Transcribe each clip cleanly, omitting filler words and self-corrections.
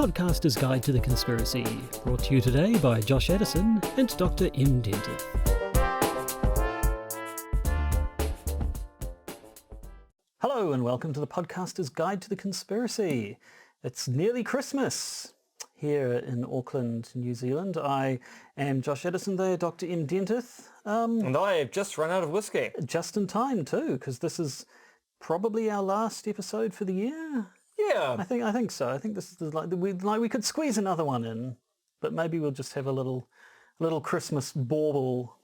Podcaster's Guide to the Conspiracy, brought to you today by Josh Edison and Dr. M. Dentith. Hello and welcome to the Podcaster's Guide to the Conspiracy. It's nearly Christmas here in Auckland, New Zealand. I am Josh Edison there, Dr. M. Dentith. And I have just run out of whiskey. Just in time too, because this is probably our last episode for the year. Yeah. I think so. I think this is we could squeeze another one in, but maybe we'll just have a little Christmas bauble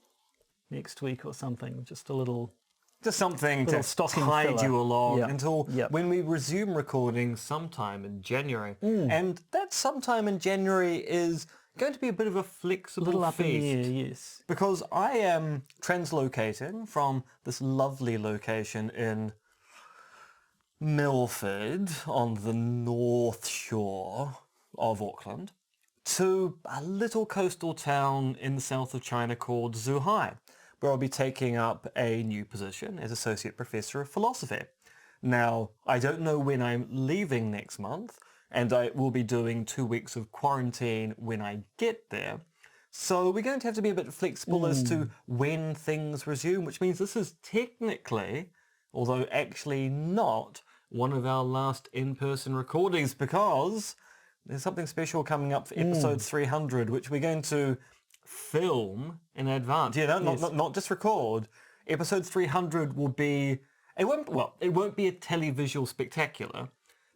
next week or something. Just something to tide you along until when we resume recording sometime in January. And that sometime in January is going to be a bit of a flexible up feast. in the air, yes. Because I am translocating from this lovely location in Milford on the north shore of Auckland to a little coastal town in the south of China called Zhuhai, where I'll be taking up a new position as Associate Professor of Philosophy. Now, I don't know when I'm leaving next month, and I will be doing 2 weeks of quarantine when I get there. So we're going to have to be a bit flexible as to when things resume, which means this is technically, although actually not, one of our last in-person recordings, because there's something special coming up for episode 300, which we're going to film in advance. Yeah, not just record. Episode 300 will be, it won't be a televisual spectacular,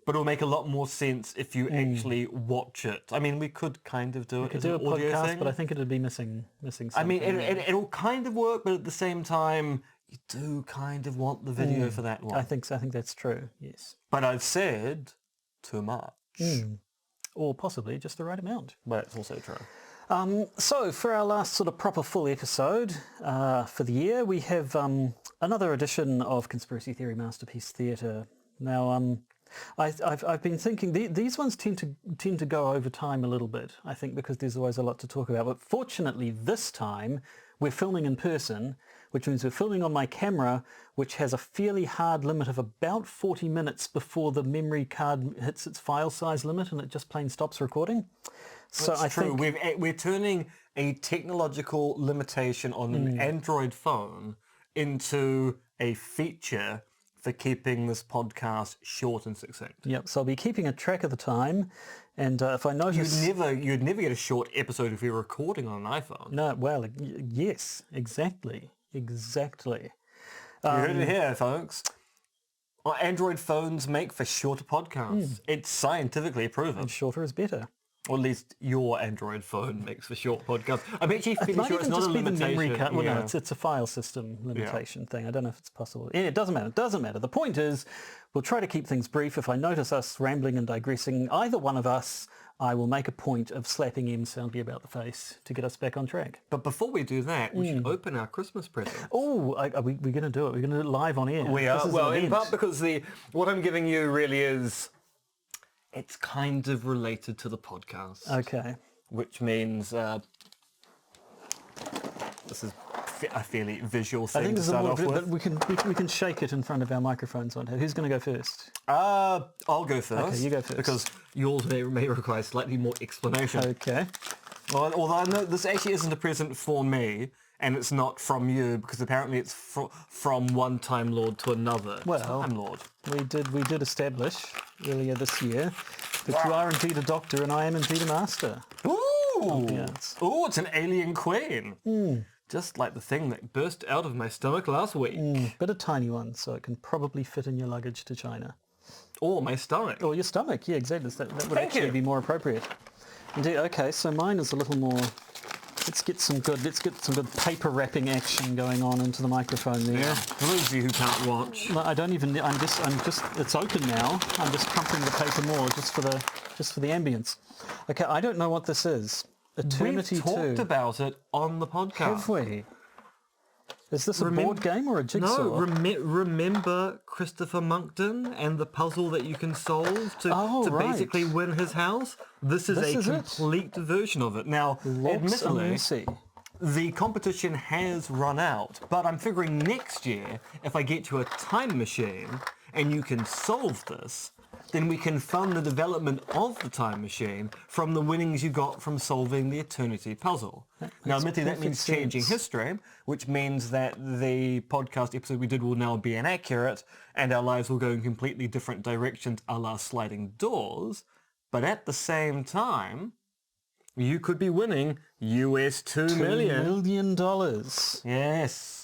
but it'll make a lot more sense if you actually watch it. I mean, we could kind of do it as an audio podcast thing, but I think it'd be missing something. I mean, it'll kind of work, but at the same time, you do kind of want the video for that one. I think so. I think that's true, yes. But I've said too much. Or possibly just the right amount. But it's also true. So for our last sort of proper full episode for the year, we have another edition of Conspiracy Theory Masterpiece Theatre. Now, I've been thinking these ones tend to go over time a little bit, I think, because there's always a lot to talk about. But fortunately, this time we're filming in person, which means we're filming on my camera, which has a fairly hard limit of about 40 minutes before the memory card hits its file size limit, and it just plain stops recording. So That's true. We're turning a technological limitation on an Android phone into a feature for keeping this podcast short and succinct. Yep. So I'll be keeping a track of the time, and if I notice, you'd never get a short episode if you're recording on an iPhone. No. Well, yes, exactly. You heard it here, folks. Android phones make for shorter podcasts. It's scientifically proven. And shorter is better. Or at least your Android phone makes for short podcasts. I'm actually feeling sure it's not a limitation. The memory card. Well, no, it's a file system limitation thing. I don't know if it's possible. Yeah, it doesn't matter. It doesn't matter. The point is, we'll try to keep things brief. If I notice us rambling and digressing, either one of us, I will make a point of slapping him soundly about the face to get us back on track. But before we do that, we should open our Christmas presents. Oh, we're going to do it. We're going to do it live on air. We are. Well, in part because what I'm giving you really is, it's kind of related to the podcast. Okay. Which means this is a fairly visual thing. I think to start off with. But we can shake it in front of our microphones on here. Who's going to go first? I'll go first. Okay, you go first. Because yours may require slightly more explanation. Okay. Well, although I know this actually isn't a present for me, and it's not from you, because apparently it's from one Time Lord to another Time Lord. We did establish earlier this year that you are indeed a doctor and I am indeed a master. Ooh! Ooh, it's an alien queen. Just like the thing that burst out of my stomach last week. But a tiny one, so it can probably fit in your luggage to China. Or my stomach. Or your stomach, yeah, exactly. That would actually be more appropriate. Indeed. Okay, so mine is a little more. Let's get some good paper wrapping action going on into the microphone there. Yeah. For those of you who can't watch. No, I don't even. I'm just. It's open now. I'm just crumpling the paper more just for the ambience. Okay, I don't know what this is. Eternity 2. We've talked about it on the podcast. Have we? Is this a board game or a jigsaw? No, remember Christopher Monkton and the puzzle that you can solve to basically win his house? This is a complete version of it. Now, admittedly, the competition has run out, but I'm figuring next year, if I get you a time machine and you can solve this, then we can fund the development of the time machine from the winnings you got from solving the eternity puzzle. Now, admittedly, that means changing history, which means that the podcast episode we did will now be inaccurate, and our lives will go in completely different directions a la sliding doors. But at the same time, you could be winning US $2 million. $2 million. Yes.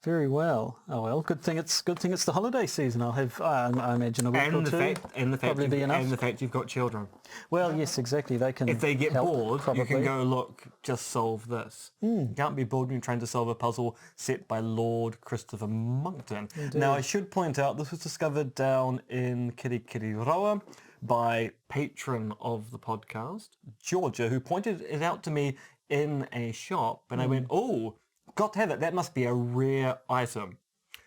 Very well. Oh well, good thing it's the holiday season. I'll have I imagine a week or two. Probably be enough. And the fact you've got children. Well, yes, exactly. They can. If they get help, bored, probably. you can go, look, just solve this. You can't be bored when you're trying to solve a puzzle set by Lord Christopher Monckton. Indeed. Now, I should point out this was discovered down in Kirikiriroa by patron of the podcast, Georgia, who pointed it out to me in a shop, and I went, oh, got to have it. That must be a rare item.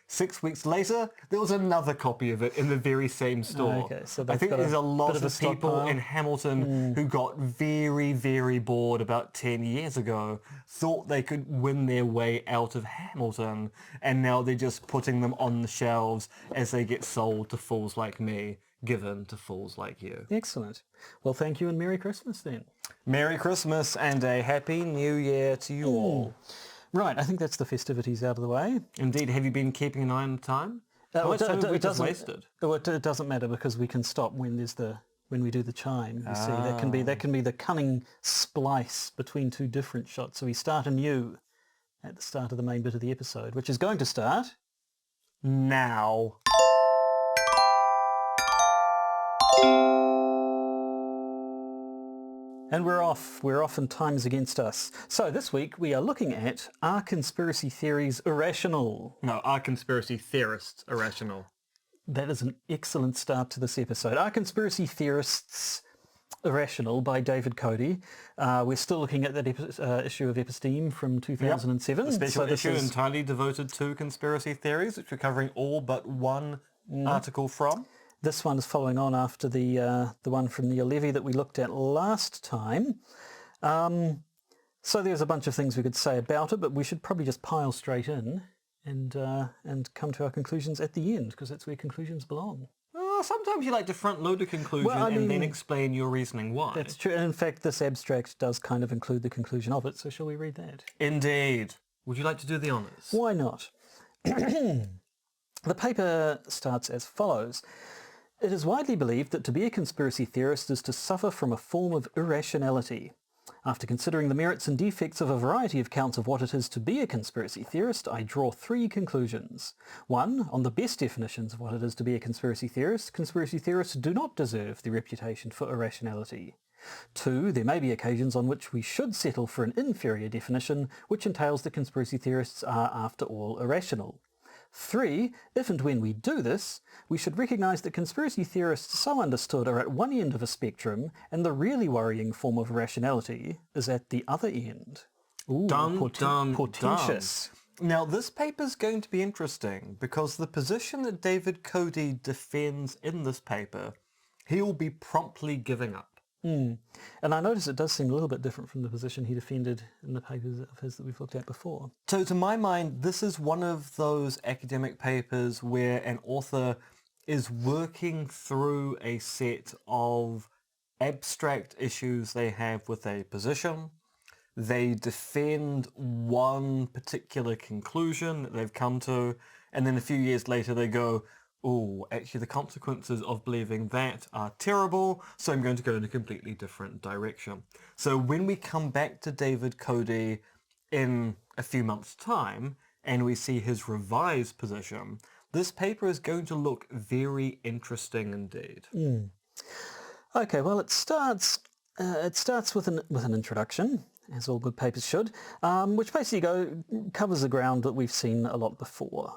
6 weeks later, there was another copy of it in the very same store. Okay, so I think there's a lot of people stockpile. in Hamilton who got very, very bored about 10 years ago, thought they could win their way out of Hamilton, and now they're just putting them on the shelves as they get sold to fools like me, given to fools like you. Excellent. Well, thank you and Merry Christmas then. Merry Christmas and a Happy New Year to you all. Right, I think that's the festivities out of the way. Indeed. Have you been keeping an eye on the time? It It doesn't matter because we can stop when we do the chime. You see, that can be the cunning splice between two different shots. So we start anew at the start of the main bit of the episode, which is going to start now. And we're off and time's against us. So this week we are looking at, are conspiracy theories irrational? No, are conspiracy theorists irrational? That is an excellent start to this episode. Are conspiracy theorists irrational by David Coady? We're still looking at that issue of Episteme from 2007. A special issue entirely devoted to conspiracy theories, which we're covering all but one article from. This one is following on after the one from Neil Levy that we looked at last time. So there's a bunch of things we could say about it, but we should probably just pile straight in and come to our conclusions at the end, because that's where conclusions belong. Oh, sometimes you like to front-load a conclusion and then explain your reasoning why. That's true. And in fact, this abstract does kind of include the conclusion of it, so shall we read that? Indeed. Would you like to do the honours? Why not? The paper starts as follows. It is widely believed that to be a conspiracy theorist is to suffer from a form of irrationality. After considering the merits and defects of a variety of counts of what it is to be a conspiracy theorist, I draw three conclusions. 1. On the best definitions of what it is to be a conspiracy theorists do not deserve the reputation for irrationality. 2. There may be occasions on which we should settle for an inferior definition, which entails that conspiracy theorists are, after all, irrational. 3. If and when we do this, we should recognise that conspiracy theorists so understood are at one end of a spectrum, and the really worrying form of irrationality is at the other end. Ooh, portentous. Now, this paper's going to be interesting, because the position that David Coady defends in this paper, he will be promptly giving up. And I notice it does seem a little bit different from the position he defended in the papers of his that we've looked at before. So to my mind, this is one of those academic papers where an author is working through a set of abstract issues they have with a position. They defend one particular conclusion that they've come to, and then a few years later they go, oh, actually the consequences of believing that are terrible, so I'm going to go in a completely different direction. So when we come back to David Coady in a few months' time, and we see his revised position, this paper is going to look very interesting indeed. Okay, well it starts with an introduction, as all good papers should, which basically covers the ground that we've seen a lot before.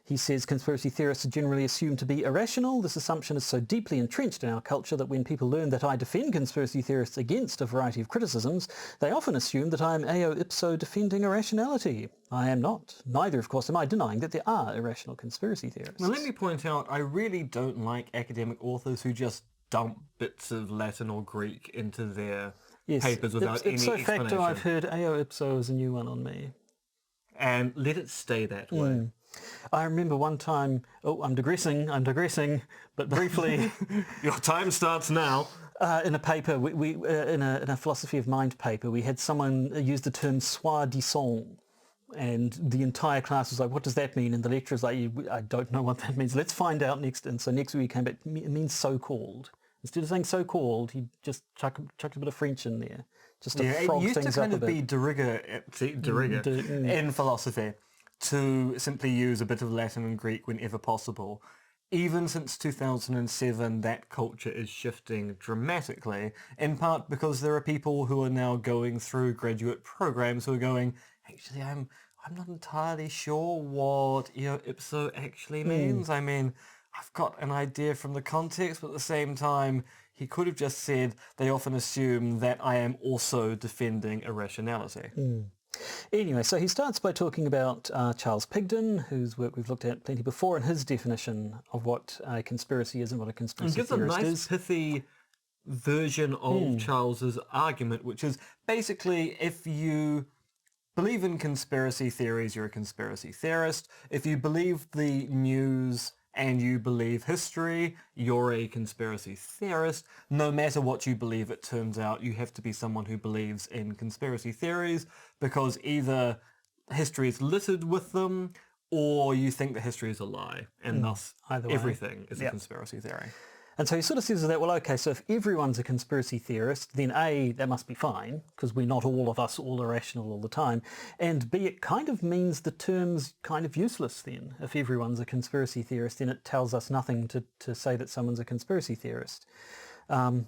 He says conspiracy theorists are generally assumed to be irrational. This assumption is so deeply entrenched in our culture that when people learn that I defend conspiracy theorists against a variety of criticisms, they often assume that I am eo ipso defending irrationality. I am not. Neither, of course, am I denying that there are irrational conspiracy theorists. Now let me point out, I really don't like academic authors who just dump bits of Latin or Greek into their papers without any ipso explanation. facto, I've heard eo ipso is a new one on me. And let it stay that way. I remember one time, I'm digressing, but briefly, Your time starts now. in a paper, in a philosophy of mind paper, we had someone use the term soi-disant, and the entire class was like, what does that mean? And the lecturer's like, I don't know what that means. Let's find out next. And so next week he came back, it means so-called. Instead of saying so-called, he just chucked a bit of French in there, just to frog It used to things kind up a of be bit. de rigueur in philosophy to simply use a bit of Latin and Greek whenever possible. Even since 2007, that culture is shifting dramatically, in part because there are people who are now going through graduate programs who are going, actually, I'm not entirely sure what eo ipso actually means. I mean, I've got an idea from the context, but at the same time, he could have just said they often assume that I am also defending irrationality. Anyway, so he starts by talking about Charles Pigden, whose work we've looked at plenty before, and his definition of what a conspiracy is and what a And conspiracy gives a theorist nice is. pithy version of Charles's argument, which is basically if you believe in conspiracy theories, you're a conspiracy theorist. If you believe the news and you believe history, you're a conspiracy theorist. No matter what you believe, it turns out you have to be someone who believes in conspiracy theories because either history is littered with them or you think that history is a lie and thus Either way. everything is a conspiracy theory. And so he sort of says that, well, okay, so if everyone's a conspiracy theorist, then A, that must be fine, because we're not all of us all irrational all the time, and B, it kind of means the term's kind of useless then. If everyone's a conspiracy theorist, then it tells us nothing to say that someone's a conspiracy theorist,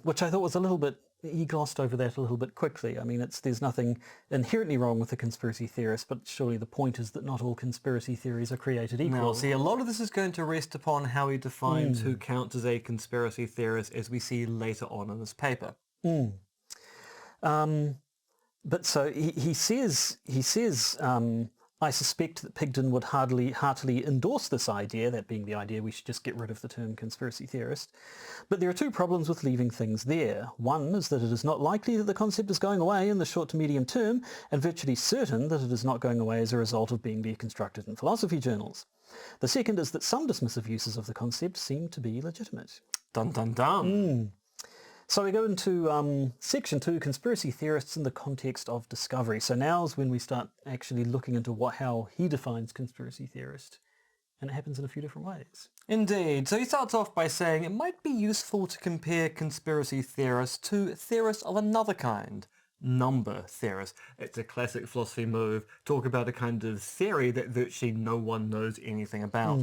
which I thought was a little bit, he glossed over that a little bit quickly. I mean, there's nothing inherently wrong with a conspiracy theorist, but surely the point is that not all conspiracy theories are created equal. Now, see, a lot of this is going to rest upon how he defines who counts as a conspiracy theorist, as we see later on in this paper. But so he says, I suspect that Pigden would heartily endorse this idea, that being the idea we should just get rid of the term conspiracy theorist. But there are two problems with leaving things there. One is that it is not likely that the concept is going away in the short to medium term, and virtually certain that it is not going away as a result of being deconstructed in philosophy journals. The second is that some dismissive uses of the concept seem to be legitimate. Dun dun dun. So we go into section 2, conspiracy theorists in the context of discovery. So now's when we start actually looking into how he defines conspiracy theorist. And it happens in a few different ways. Indeed. So he starts off by saying it might be useful to compare conspiracy theorists to theorists of another kind. Number theorists. It's a classic philosophy move. Talk about a kind of theory that virtually no one knows anything about.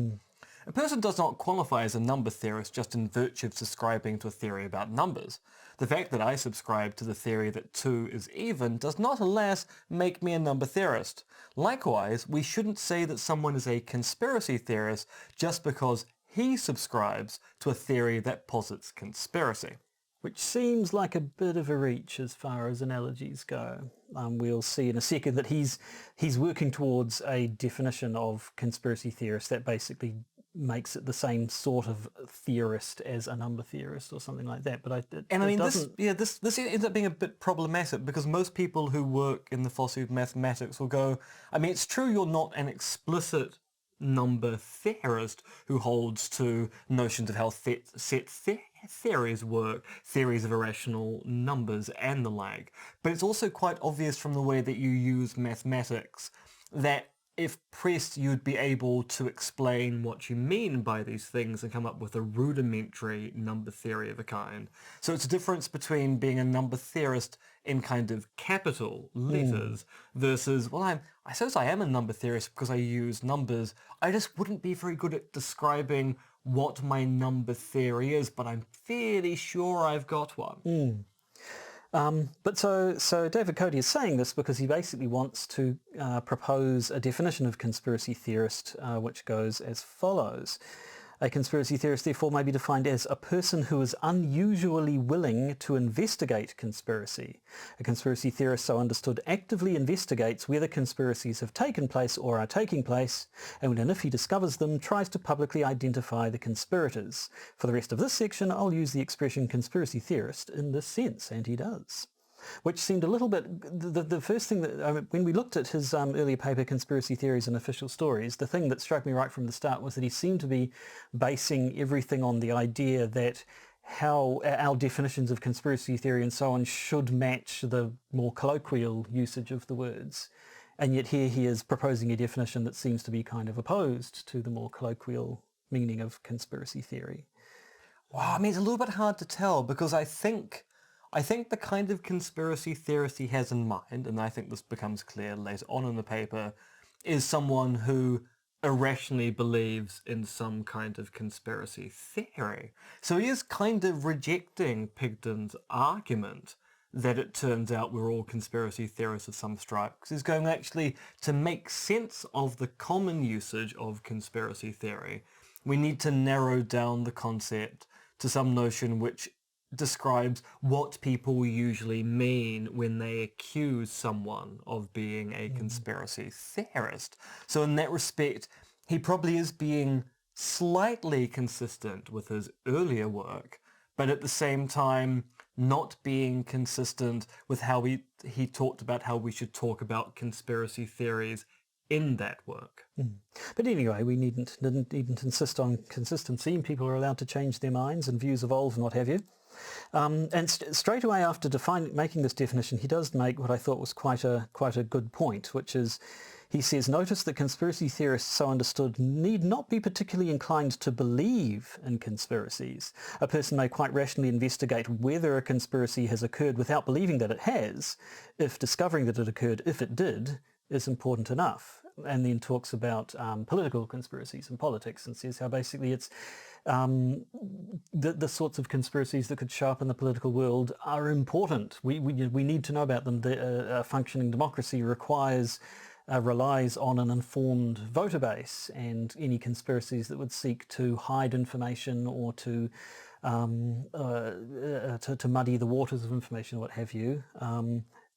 A person does not qualify as a number theorist just in virtue of subscribing to a theory about numbers. The fact that I subscribe to the theory that 2 is even does not, alas, make me a number theorist. Likewise, we shouldn't say that someone is a conspiracy theorist just because he subscribes to a theory that posits conspiracy. Which seems like a bit of a reach as far as analogies go. We'll see in a second that he's working towards a definition of conspiracy theorist that basically makes it the same sort of theorist as a number theorist or something like that. But this ends up being a bit problematic because most people who work in the philosophy of mathematics will go, I mean, it's true you're not an explicit number theorist who holds to notions of how set theories work, theories of irrational numbers and the like. But it's also quite obvious from the way that you use mathematics that if pressed, you'd be able to explain what you mean by these things and come up with a rudimentary number theory of a kind. So it's a difference between being a number theorist in kind of capital letters versus, well, I suppose I am a number theorist because I use numbers. I just wouldn't be very good at describing what my number theory is, but I'm fairly sure I've got one. But so David Coady is saying this because he basically wants to propose a definition of conspiracy theorist which goes as follows. A conspiracy theorist therefore may be defined as a person who is unusually willing to investigate conspiracy. A conspiracy theorist, so understood, actively investigates whether conspiracies have taken place or are taking place, and when and if he discovers them, tries to publicly identify the conspirators. For the rest of this section, I'll use the expression conspiracy theorist in this sense, and he does. which seemed a little bit... The first thing that... when we looked at his earlier paper, Conspiracy Theories and Official Stories, the thing that struck me right from the start was that he seemed to be basing everything on the idea that how our definitions of conspiracy theory and so on should match the more colloquial usage of the words. And yet here he is proposing a definition that seems to be kind of opposed to the more colloquial meaning of conspiracy theory. Well, I mean, it's a little bit hard to tell because I think the kind of conspiracy theorist he has in mind, and I think this becomes clear later on in the paper, is someone who irrationally believes in some kind of conspiracy theory. So he is kind of rejecting Pigden's argument that it turns out we're all conspiracy theorists of some stripe, because he's going actually to make sense of the common usage of conspiracy theory. We need to narrow down the concept to some notion which describes what people usually mean when they accuse someone of being a conspiracy theorist. So in that respect, he probably is being slightly consistent with his earlier work, but at the same time not being consistent with how he talked about how we should talk about conspiracy theories in that work. But anyway, we needn't insist on consistency. People are allowed to change their minds and views evolve and what have you. And straight away after making this definition, he does make what I thought was quite a good point, which is he says, notice that conspiracy theorists so understood need not be particularly inclined to believe in conspiracies. A person may quite rationally investigate whether a conspiracy has occurred without believing that it has, if discovering that it occurred, if it did, is important enough. And then talks about political conspiracies and politics and says how basically it's the sorts of conspiracies that could show up in the political world are important. We need to know about them. A functioning democracy relies on an informed voter base, and any conspiracies that would seek to hide information or to muddy the waters of information, what have you,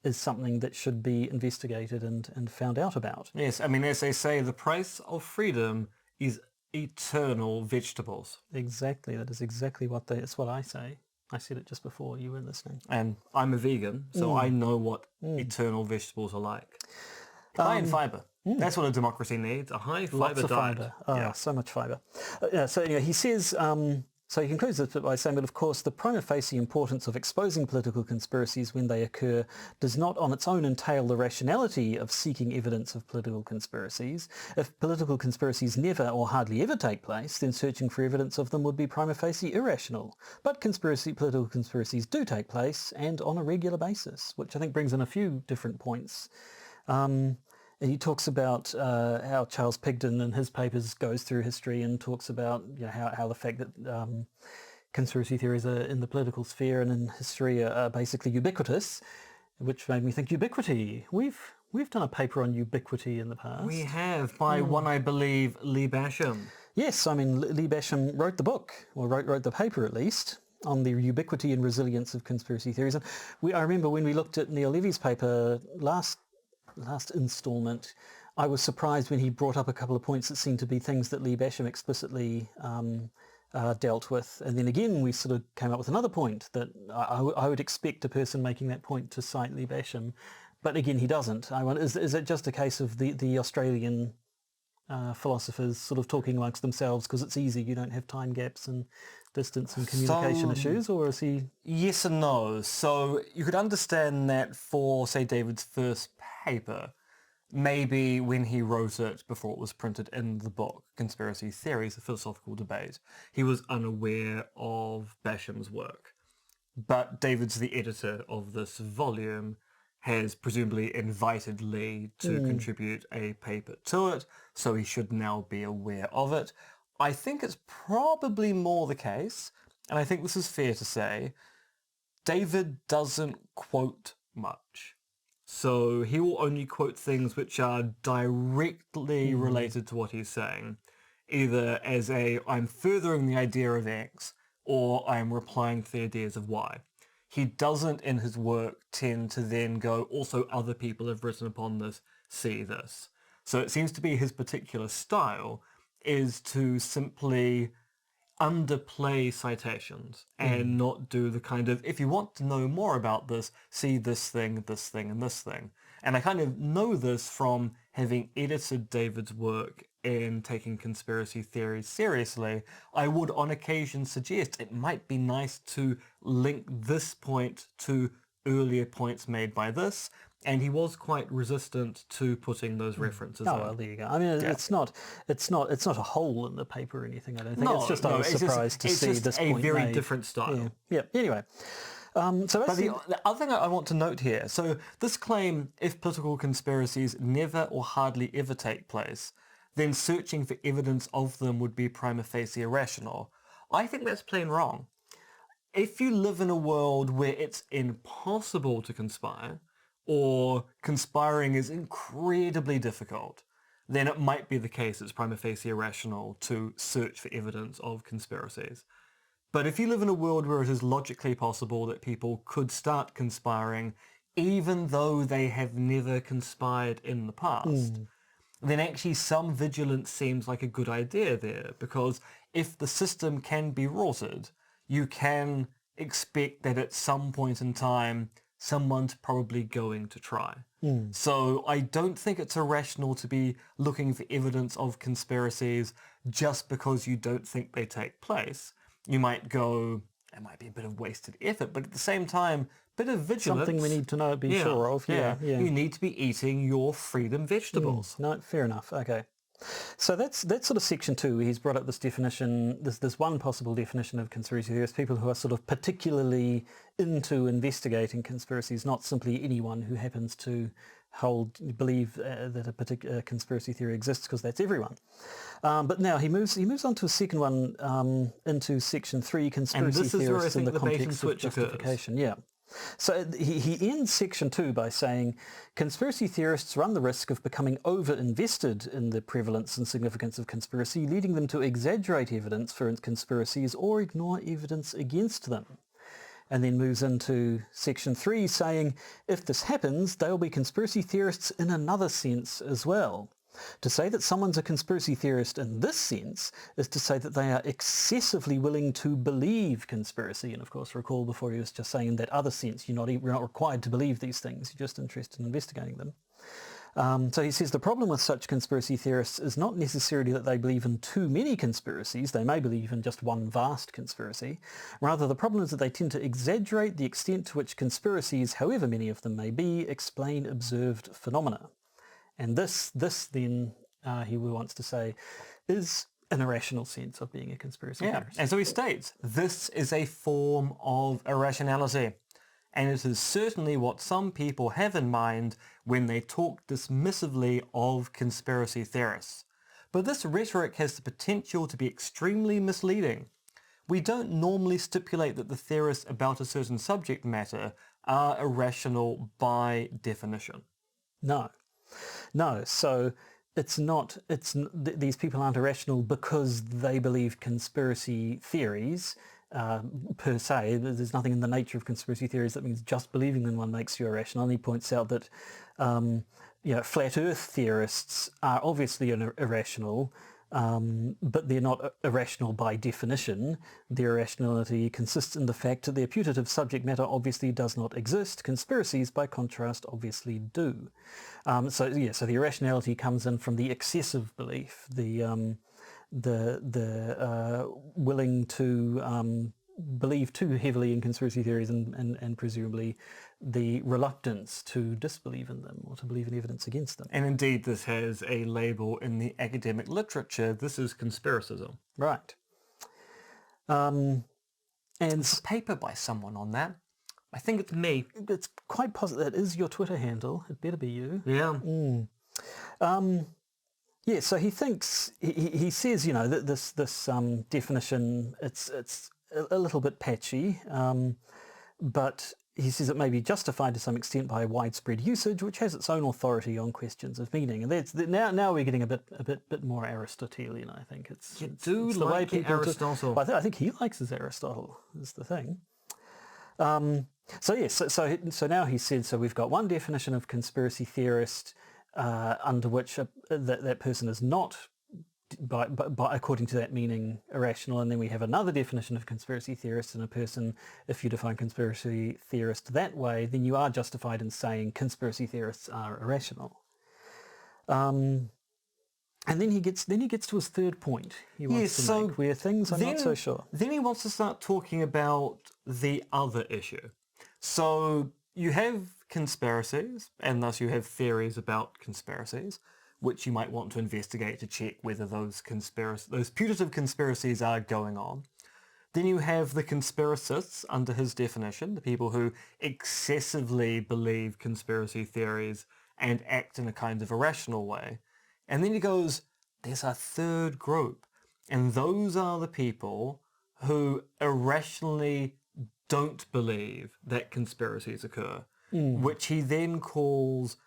is something that should be investigated and found out about. Yes, I mean, as they say, the price of freedom is eternal vegetables. Exactly, that is exactly it's what I say. I said it just before you were listening. And I'm a vegan, so I know what eternal vegetables are like. High in fibre. That's what a democracy needs, a high fibre Lots of diet. fibre. Oh, so much fibre. So anyway, he says... So he concludes this by saying, but of course the prima facie importance of exposing political conspiracies when they occur does not on its own entail the rationality of seeking evidence of political conspiracies. If political conspiracies never or hardly ever take place, then searching for evidence of them would be prima facie irrational. But political conspiracies do take place, and on a regular basis, which I think brings in a few different points. And he talks about how Charles Pigden in his papers goes through history and talks about how the fact that conspiracy theories are in the political sphere and in history are basically ubiquitous, which made me think ubiquity. We've done a paper on ubiquity in the past. We have, by one, I believe, Lee Basham. Yes, I mean, Lee Basham wrote the book, or wrote the paper at least, on the ubiquity and resilience of conspiracy theories. And I remember when we looked at Neil Levy's paper last installment, I was surprised when he brought up a couple of points that seemed to be things that Lee Basham explicitly dealt with. And then again, we sort of came up with another point that I would expect a person making that point to cite Lee Basham. But again, he doesn't. I wonder, is it just a case of the Australian philosophers sort of talking amongst themselves because it's easy, you don't have time gaps and distance and communication issues, or is he... Yes and no. So you could understand that for, say, David's first paper, maybe when he wrote it before it was printed in the book, Conspiracy Theories, a Philosophical Debate, he was unaware of Basham's work. But David's the editor of this volume, has presumably invited Lee to contribute a paper to it, so he should now be aware of it. I think it's probably more the case, and I think this is fair to say, David doesn't quote much. So he will only quote things which are directly related to what he's saying, either as I'm furthering the idea of X, or I'm replying to the ideas of Y. He doesn't in his work tend to then go, also other people have written upon this, see this. So it seems to be his particular style is to simply underplay citations and not do the kind of, if you want to know more about this, see this thing, and this thing. And I kind of know this from having edited David's work and taking conspiracy theories seriously. I would on occasion suggest it might be nice to link this point to earlier points made by this, and he was quite resistant to putting those references Oh, in. well, there you go. I mean, it's not a hole in the paper or anything. I don't think it's just I was surprised to see this point It's just a very made. different style. Yeah. Anyway, so But the other thing I want to note here, so this claim, if political conspiracies never or hardly ever take place, then searching for evidence of them would be prima facie irrational. I think that's plain wrong. If you live in a world where it's impossible to conspire, or conspiring is incredibly difficult, then it might be the case it's prima facie irrational to search for evidence of conspiracies. But if you live in a world where it is logically possible that people could start conspiring even though they have never conspired in the past, then actually some vigilance seems like a good idea there, because if the system can be rorted, you can expect that at some point in time someone's probably going to try. So I don't think it's irrational to be looking for evidence of conspiracies just because you don't think they take place. You might go, it might be a bit of wasted effort, but at the same time, a bit of vigilance. something we need to know, be sure of. Yeah. You need to be eating your freedom vegetables. No, fair enough. Okay. So that's sort of section 2. He's brought up this definition, this one possible definition of conspiracy theorists, people who are sort of particularly into investigating conspiracies, not simply anyone who happens to believe that a particular conspiracy theory exists, because that's everyone. But now he moves on to a second one, into section 3, conspiracy theorists in the context of justification. Yeah. So he ends section 2 by saying, conspiracy theorists run the risk of becoming over-invested in the prevalence and significance of conspiracy, leading them to exaggerate evidence for conspiracies or ignore evidence against them. And then moves into section 3 saying, if this happens, they'll be conspiracy theorists in another sense as well. To say that someone's a conspiracy theorist in this sense is to say that they are excessively willing to believe conspiracy. And of course, recall before he was just saying in that other sense, you're not required to believe these things, you're just interested in investigating them. So he says the problem with such conspiracy theorists is not necessarily that they believe in too many conspiracies, they may believe in just one vast conspiracy. Rather, the problem is that they tend to exaggerate the extent to which conspiracies, however many of them may be, explain observed phenomena. And this then, he wants to say, is an irrational sense of being a conspiracy theorist. And so he states, this is a form of irrationality. And it is certainly what some people have in mind when they talk dismissively of conspiracy theorists. But this rhetoric has the potential to be extremely misleading. We don't normally stipulate that the theorists about a certain subject matter are irrational by definition. No, so these people aren't irrational because they believe conspiracy theories per se. There's nothing in the nature of conspiracy theories that means just believing in one makes you irrational. And he points out that flat earth theorists are obviously irrational, but they're not irrational by definition. Their irrationality consists in the fact that their putative subject matter obviously does not exist. Conspiracies, by contrast, obviously do. So the irrationality comes in from the excessive belief, the willing to believe too heavily in conspiracy theories, and presumably the reluctance to disbelieve in them or to believe in evidence against them. And indeed, this has a label in the academic literature. This is conspiracism. Right. And there's a paper by someone on that. I think it's me. It's quite positive. That is your Twitter handle. It better be you. Yeah. Yeah, so he thinks, he says, that this definition, it's a little bit patchy, but he says it may be justified to some extent by widespread usage, which has its own authority on questions of meaning. And that's now we're getting a bit more Aristotelian. I think it's the way people Aristotle. I think he likes his Aristotle. Is the thing. So now he said, so we've got one definition of conspiracy theorist under which that person is not by according to that meaning, irrational. And then we have another definition of conspiracy theorist, and a person, if you define conspiracy theorist that way, then you are justified in saying conspiracy theorists are irrational. And then he gets to his third point he wants to make, where things are not so sure. Then he wants to start talking about the other issue. So you have conspiracies, and thus you have theories about conspiracies, which you might want to investigate to check whether those putative conspiracies are going on. Then you have the conspiracists, under his definition, the people who excessively believe conspiracy theories and act in a kind of irrational way. And then he goes, there's a third group, and those are the people who irrationally don't believe that conspiracies occur, which he then calls,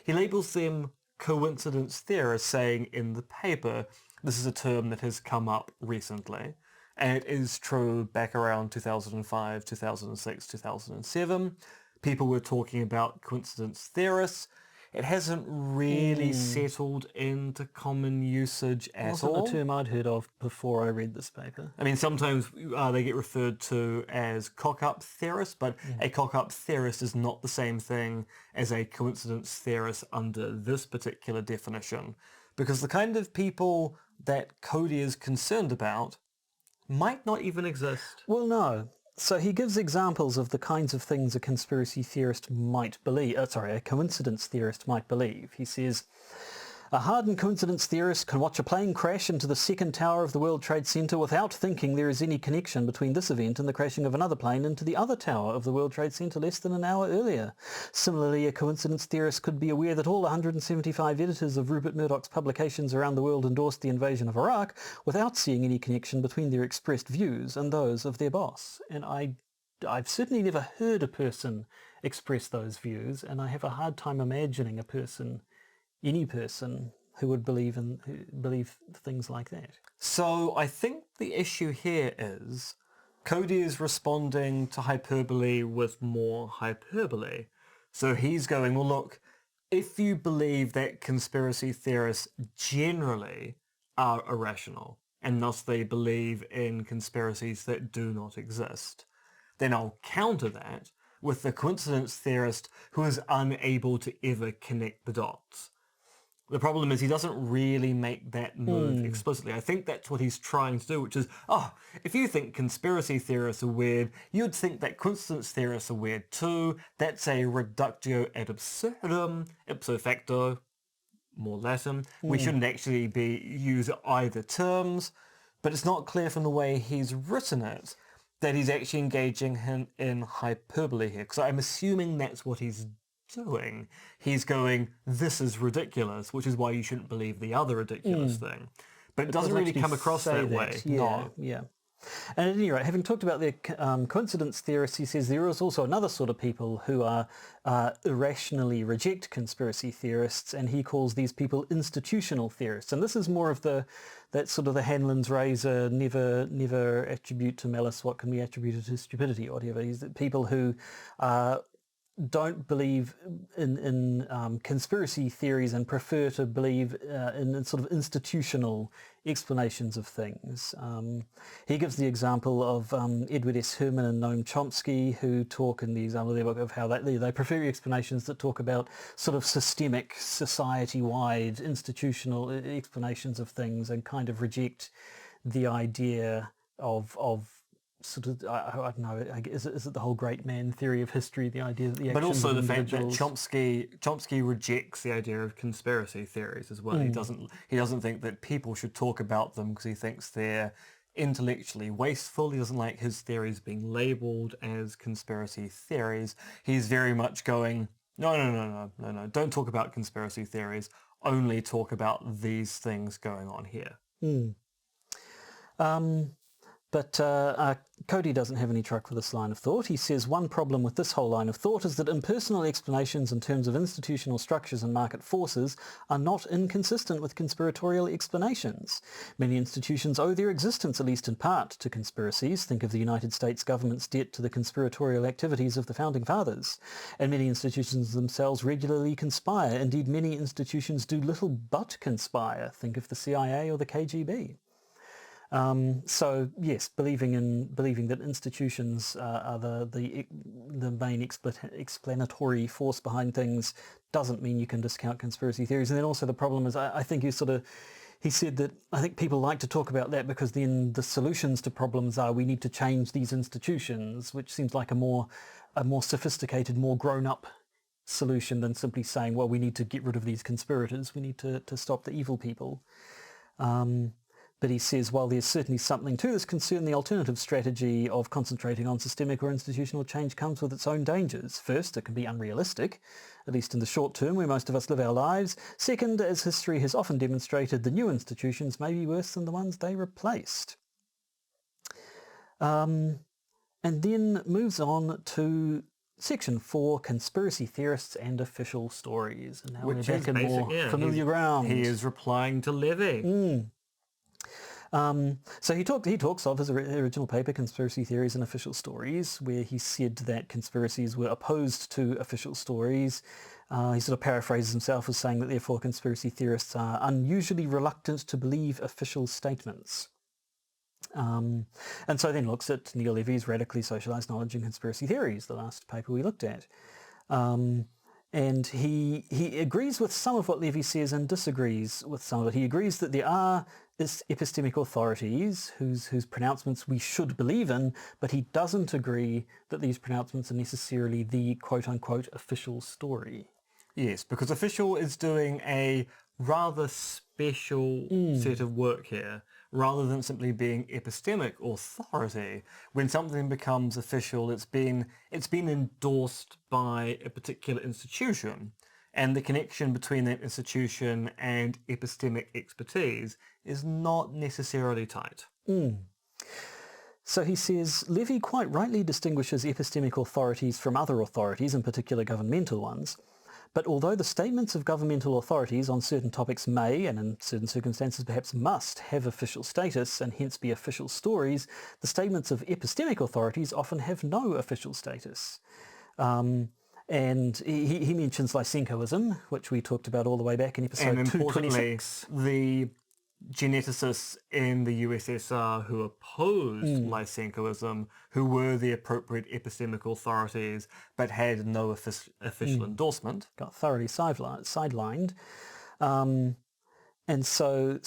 he labels them coincidence theorists, saying in the paper, this is a term that has come up recently, and it is true back around 2005, 2006, 2007. People were talking about coincidence theorists. It hasn't really settled into common usage at all. Wasn't a term I'd heard of before I read this paper. I mean, sometimes they get referred to as cock-up theorists, but a cock-up theorist is not the same thing as a coincidence theorist under this particular definition, because the kind of people that Coady is concerned about might not even exist. Well, no. So he gives examples of the kinds of things a conspiracy theorist might believe. A coincidence theorist might believe. He says, a hardened coincidence theorist can watch a plane crash into the second tower of the World Trade Center without thinking there is any connection between this event and the crashing of another plane into the other tower of the World Trade Center less than an hour earlier. Similarly, a coincidence theorist could be aware that all 175 editors of Rupert Murdoch's publications around the world endorsed the invasion of Iraq without seeing any connection between their expressed views and those of their boss. And I've certainly never heard a person express those views, and I have a hard time imagining any person who would believe things like that. So I think the issue here is Coady is responding to hyperbole with more hyperbole. So he's going, well, look, if you believe that conspiracy theorists generally are irrational, and thus they believe in conspiracies that do not exist, then I'll counter that with the coincidence theorist who is unable to ever connect the dots. The problem is he doesn't really make that move explicitly. I think that's what he's trying to do, which is, if you think conspiracy theorists are weird, you'd think that coincidence theorists are weird too. That's a reductio ad absurdum, ipso facto, more Latin. We shouldn't actually use either terms, but it's not clear from the way he's written it that he's actually engaging in hyperbole here, because I'm assuming that's what he's doing. He's going, this is ridiculous, which is why you shouldn't believe the other ridiculous thing. But it doesn't really come across that way. No. Yeah. And at any rate, having talked about the coincidence theorists, he says there is also another sort of people who are irrationally reject conspiracy theorists, and he calls these people institutional theorists. And this is more of that sort of the Hanlon's razor, never attribute to malice what can be attributed to stupidity or whatever. He's the people who don't believe in conspiracy theories and prefer to believe in sort of institutional explanations of things. He gives the example of Edward S. Herman and Noam Chomsky, who talk in the example of their book of how they prefer explanations that talk about sort of systemic, society-wide, institutional explanations of things, and kind of reject the idea of sort of, I don't know, is it the whole great man theory of history, the idea that the actions but also of the fact that individuals... Chomsky rejects the idea of conspiracy theories as well. He doesn't think that people should talk about them because he thinks they're intellectually wasteful. He doesn't like his theories being labelled as conspiracy theories. He's very much going, no, don't talk about conspiracy theories, only talk about these things going on here. But Coady doesn't have any truck with this line of thought. He says one problem with this whole line of thought is that impersonal explanations in terms of institutional structures and market forces are not inconsistent with conspiratorial explanations. Many institutions owe their existence, at least in part, to conspiracies. Think of the United States government's debt to the conspiratorial activities of the Founding Fathers. And many institutions themselves regularly conspire. Indeed, many institutions do little but conspire. Think of the CIA or the KGB. So yes, believing that institutions are the main explanatory force behind things doesn't mean you can discount conspiracy theories. And then also the problem is, I think he said that I think people like to talk about that because then the solutions to problems are we need to change these institutions, which seems like a more sophisticated, more grown-up solution than simply saying, well, we need to get rid of these conspirators, we need to stop the evil people. But he says, while there's certainly something to this concern, the alternative strategy of concentrating on systemic or institutional change comes with its own dangers. First, it can be unrealistic, at least in the short term where most of us live our lives. Second, as history has often demonstrated, the new institutions may be worse than the ones they replaced. And then moves on to Section 4, Conspiracy Theorists and Official Stories. And now we're back in more familiar ground. He is replying to Levy. So he talks of his original paper, Conspiracy Theories and Official Stories, where he said that conspiracies were opposed to official stories. He sort of paraphrases himself as saying that therefore conspiracy theorists are unusually reluctant to believe official statements. And so then looks at Neil Levy's Radically Socialized Knowledge and Conspiracy Theories, the last paper we looked at. And he agrees with some of what Levy says and disagrees with some of it. He agrees that there are epistemic authorities whose pronouncements we should believe in, but he doesn't agree that these pronouncements are necessarily the quote-unquote official story. Yes, because official is doing a rather special set of work here, rather than simply being epistemic authority. When something becomes official, it's been endorsed by a particular institution, and the connection between that institution and epistemic expertise is not necessarily tight. So he says, Levy quite rightly distinguishes epistemic authorities from other authorities, in particular governmental ones. But although the statements of governmental authorities on certain topics may, and in certain circumstances perhaps must, have official status and hence be official stories, the statements of epistemic authorities often have no official status. And he mentions Lysenkoism, which we talked about all the way back in episode 226. The geneticists in the USSR who opposed Lysenkoism, who were the appropriate epistemic authorities but had no official endorsement. Got thoroughly sidelined. And so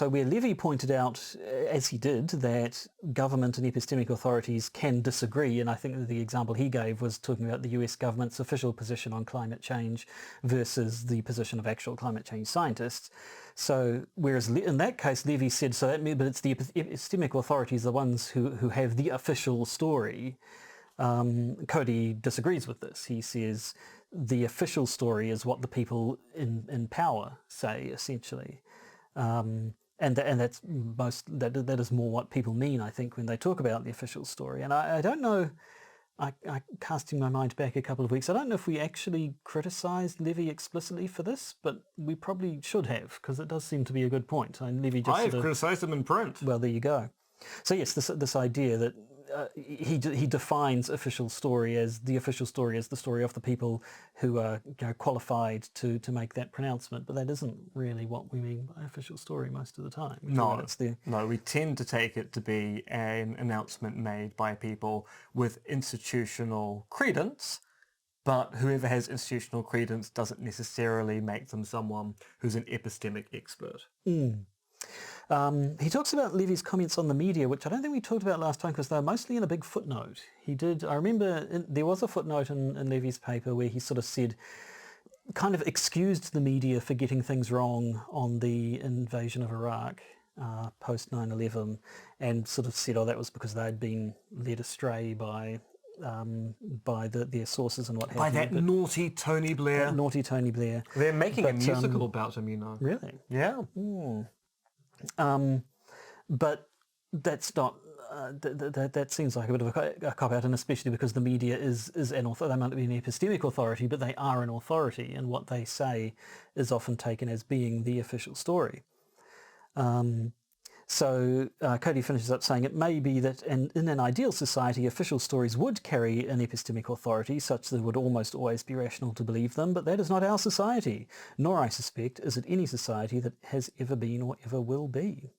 where Levy pointed out, as he did, that government and epistemic authorities can disagree, and I think that the example he gave was talking about the US government's official position on climate change versus the position of actual climate change scientists. So whereas in that case Levy said, but it's the epistemic authorities, the ones who have the official story. Coady disagrees with this. He says the official story is what the people in power say, essentially, and that is more what people mean, I think, when they talk about the official story. And I don't know. I casting my mind back a couple of weeks, I don't know if we actually criticised Levy explicitly for this, but we probably should have, because it does seem to be a good point. Levy just I've criticised him in print. Well, there you go. So yes, this idea that he defines official story as the official story as the story of the people who are qualified to make that pronouncement, but that isn't really what we mean by official story most of the time. No, we tend to take it to be an announcement made by people with institutional credence, but whoever has institutional credence doesn't necessarily make them someone who's an epistemic expert. He talks about Levy's comments on the media, which I don't think we talked about last time because they're mostly in a big footnote. I remember there was a footnote in Levy's paper where he sort of said, kind of excused the media for getting things wrong on the invasion of Iraq post 9/11, and sort of said, that was because they'd been led astray by their sources and what have you. By that naughty Tony Blair. Naughty Tony Blair. They're making a musical about him, Really? Yeah. But that's not that seems like a bit of a cop-out, and especially because the media is an authority. They might not be an epistemic authority, but they are an authority, and what they say is often taken as being the official story. So Coady finishes up saying, it may be that in an ideal society, official stories would carry an epistemic authority, such that it would almost always be rational to believe them, but that is not our society, nor, I suspect, is it any society that has ever been or ever will be.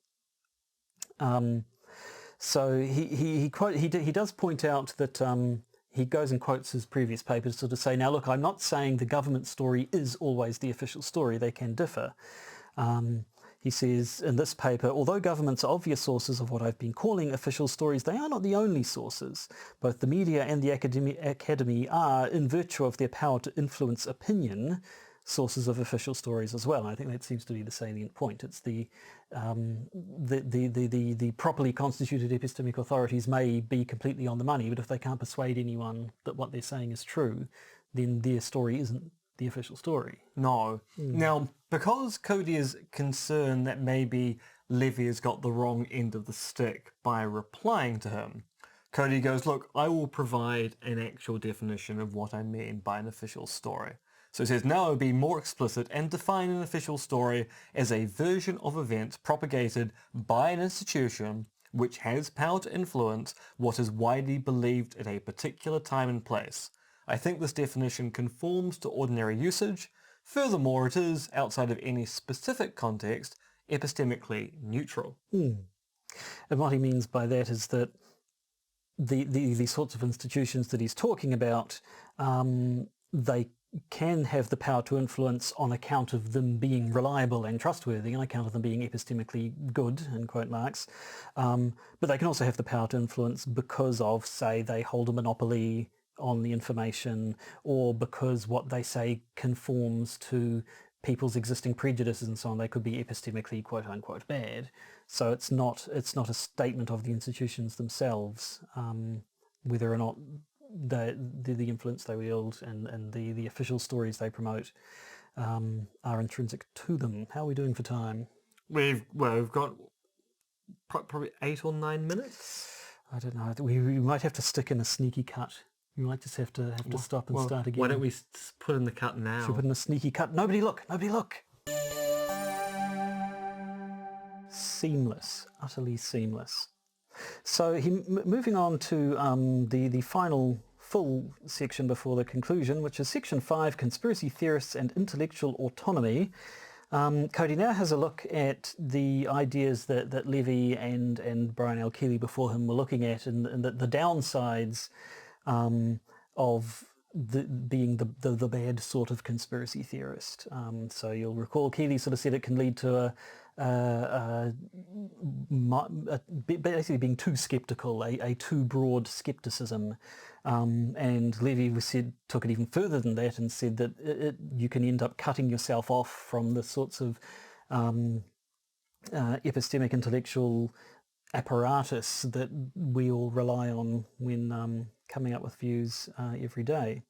So he does point out that he goes and quotes his previous papers to say, now look, I'm not saying the government story is always the official story. They can differ. He says in this paper, although governments are obvious sources of what I've been calling official stories, they are not the only sources. Both the media and the academy are, in virtue of their power to influence opinion, sources of official stories as well. And I think that seems to be the salient point. It's the properly constituted epistemic authorities may be completely on the money, but if they can't persuade anyone that what they're saying is true, then their story isn't the official story. No. Now, because Coady is concerned that maybe Levy has got the wrong end of the stick by replying to him, Coady goes, look, I will provide an actual definition of what I mean by an official story. So it says, now I will be more explicit and define an official story as a version of events propagated by an institution which has power to influence what is widely believed at a particular time and place. I think this definition conforms to ordinary usage. Furthermore, it is, outside of any specific context, epistemically neutral. And what he means by that is that the sorts of institutions that he's talking about, they can have the power to influence on account of them being reliable and trustworthy, on account of them being epistemically good, in quote marks. But they can also have the power to influence because of, say, they hold a monopoly on the information, or because what they say conforms to people's existing prejudices and so on. They could be epistemically quote unquote bad. So it's not a statement of the institutions themselves, whether or not the influence they wield and the official stories they promote are intrinsic to them. How are we doing for time? We've got probably 8 or 9 minutes. I don't know. We might have to stick in a sneaky cut. We might just have to stop and start again. Why don't we put in the cut now? Should we put in a sneaky cut? Nobody look! Nobody look! Seamless. Utterly seamless. So moving on to the final full section before the conclusion, which is section 5, Conspiracy Theorists and Intellectual Autonomy. Coady now has a look at the ideas that Levy and Brian L. Keeley before him were looking at, and the downsides of being the bad sort of conspiracy theorist. So you'll recall Keeley sort of said it can lead to basically being too skeptical, a too broad skepticism. And Levy took it even further than that and said that you can end up cutting yourself off from the sorts of epistemic intellectual apparatus that we all rely on when coming up with views every day.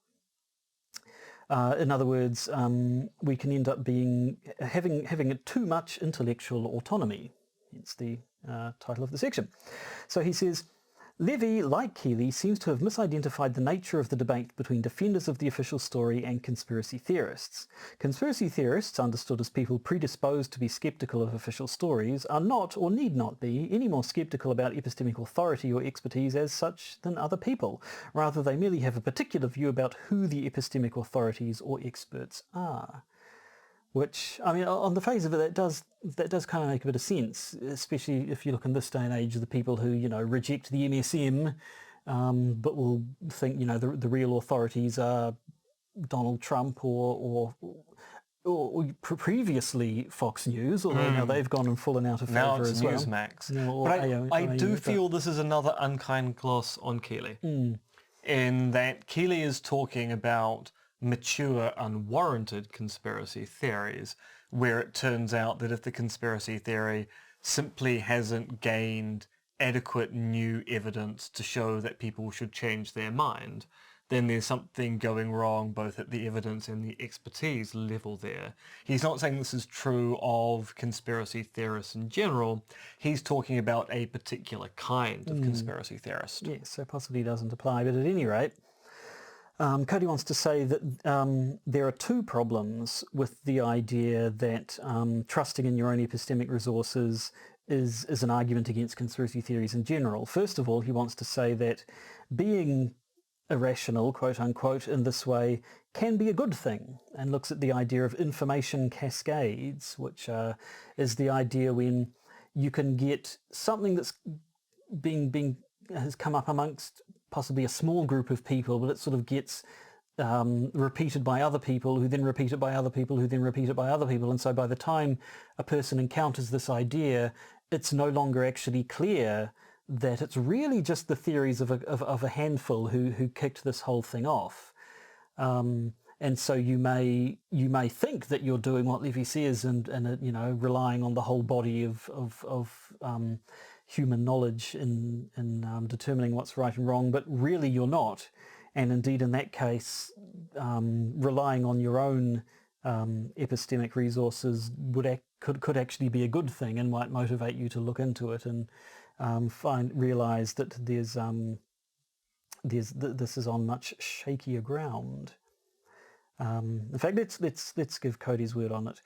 In other words, we can end up having too much intellectual autonomy. It's the title of the section. So he says, Levy, like Keeley, seems to have misidentified the nature of the debate between defenders of the official story and conspiracy theorists. Conspiracy theorists, understood as people predisposed to be skeptical of official stories, are not, or need not be, any more skeptical about epistemic authority or expertise as such than other people. Rather, they merely have a particular view about who the epistemic authorities or experts are. Which, I mean, on the face of it, that does kind of make a bit of sense, especially if you look in this day and age, the people who, reject the MSM, but will think, the real authorities are Donald Trump or previously Fox News, although now they've gone and fallen out of favour as well. Now it's Newsmax. But I do feel this is another unkind gloss on Keeley, in that Keeley is talking about mature, unwarranted conspiracy theories, where it turns out that if the conspiracy theory simply hasn't gained adequate new evidence to show that people should change their mind, then there's something going wrong both at the evidence and the expertise level there. He's not saying this is true of conspiracy theorists in general. He's talking about a particular kind of conspiracy theorist. Yes, so possibly doesn't apply, but at any rate, Coady wants to say that there are two problems with the idea that trusting in your own epistemic resources is an argument against conspiracy theories in general. First of all, he wants to say that being irrational, quote unquote, in this way can be a good thing, and looks at the idea of information cascades, which is the idea when you can get something that's has come up amongst possibly a small group of people, but it sort of gets repeated by other people who then repeat it by other people who then repeat it by other people, and so by the time a person encounters this idea, it's no longer actually clear that it's really just the theories of a handful who kicked this whole thing off. And so you may think that you're doing what Levy says and relying on the whole body of human knowledge in determining what's right and wrong, but really you're not. And indeed in that case, relying on your own epistemic resources could actually be a good thing and might motivate you to look into it and realize that this is on much shakier ground. In fact, let's give Coady's word on it.